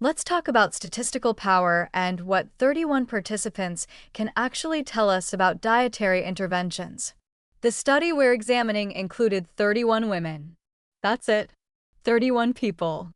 Let's talk about statistical power and what 31 participants can actually tell us about dietary interventions. The study we're examining included 31 women. That's it, 31 people.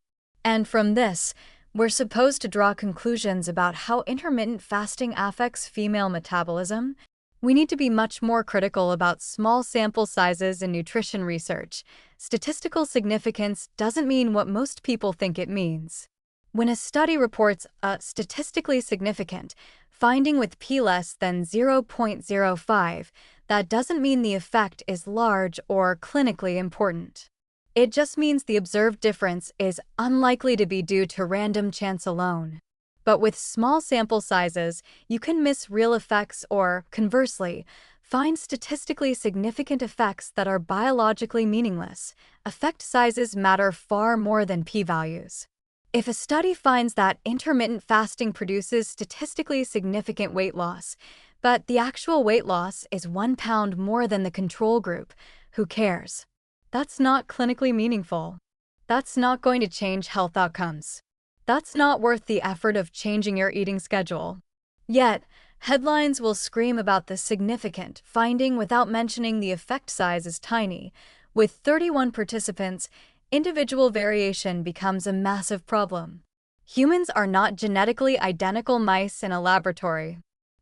And from this, we're supposed to draw conclusions about how intermittent fasting affects female metabolism. We need to be much more critical about small sample sizes in nutrition research. Statistical significance doesn't mean what most people think it means. When a study reports a statistically significant finding with p less than 0.05, that doesn't mean the effect is large or clinically important. It just means the observed difference is unlikely to be due to random chance alone. But with small sample sizes, you can miss real effects or, conversely, find statistically significant effects that are biologically meaningless. Effect sizes matter far more than p-values. If a study finds that intermittent fasting produces statistically significant weight loss, but the actual weight loss is 1 pound more than the control group, who cares? That's not clinically meaningful. That's not going to change health outcomes. That's not worth the effort of changing your eating schedule. Yet, headlines will scream about the significant finding without mentioning the effect size is tiny. With 31 participants, individual variation becomes a massive problem. Humans are not genetically identical mice in a laboratory.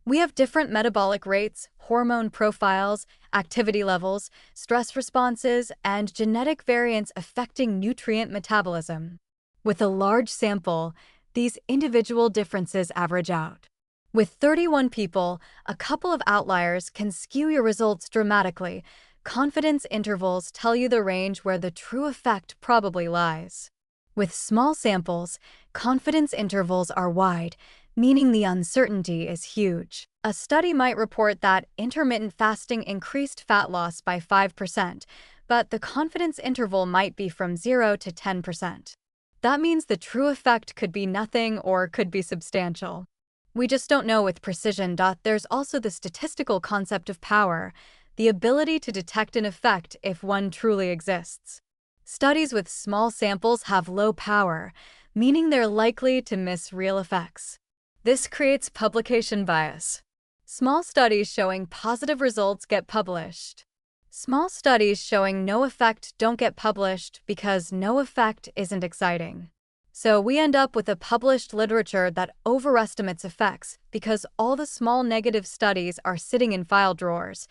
We have different metabolic rates, hormone profiles, activity levels, stress responses, and genetic variants affecting nutrient metabolism. With a large sample, these individual differences average out. With 31 people, a couple of outliers can skew your results dramatically. Confidence intervals tell you the range where the true effect probably lies. With small samples, confidence intervals are wide, meaning the uncertainty is huge. A study might report that intermittent fasting increased fat loss by 5%, but the confidence interval might be from 0 to 10%. That means the true effect could be nothing or could be substantial. We just don't know with precision. There's also the statistical concept of power, the ability to detect an effect if one truly exists. Studies with small samples have low power, meaning they're likely to miss real effects. This creates publication bias. Small studies showing positive results get published. Small studies showing no effect don't get published because no effect isn't exciting. So we end up with a published literature that overestimates effects because all the small negative studies are sitting in file drawers.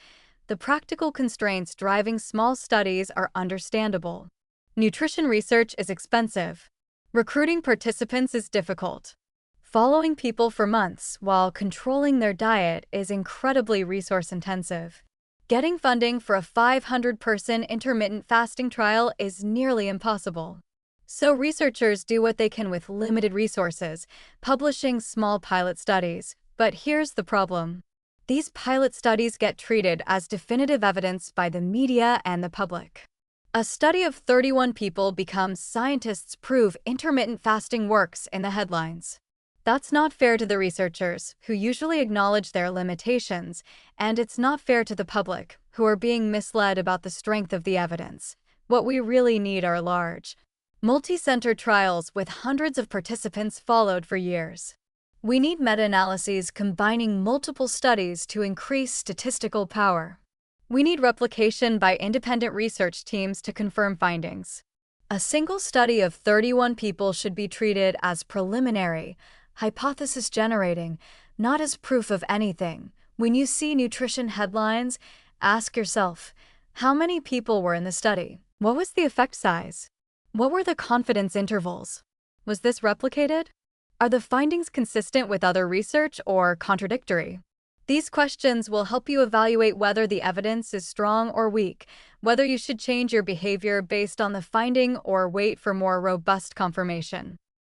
The practical constraints driving small studies are understandable. Nutrition research is expensive. Recruiting participants is difficult. Following people for months while controlling their diet is incredibly resource-intensive. Getting funding for a 500-person intermittent fasting trial is nearly impossible. So researchers do what they can with limited resources, publishing small pilot studies. But here's the problem. These pilot studies get treated as definitive evidence by the media and the public. A study of 31 people becomes scientists prove intermittent fasting works in the headlines. That's not fair to the researchers, who usually acknowledge their limitations, and it's not fair to the public, who are being misled about the strength of the evidence. What we really need are large, multi-center trials with hundreds of participants followed for years. We need meta-analyses combining multiple studies to increase statistical power. We need replication by independent research teams to confirm findings. A single study of 31 people should be treated as preliminary, hypothesis generating, not as proof of anything. When you see nutrition headlines, ask yourself, how many people were in the study? What was the effect size? What were the confidence intervals? Was this replicated? Are the findings consistent with other research or contradictory? These questions will help you evaluate whether the evidence is strong or weak, whether you should change your behavior based on the finding or wait for more robust confirmation.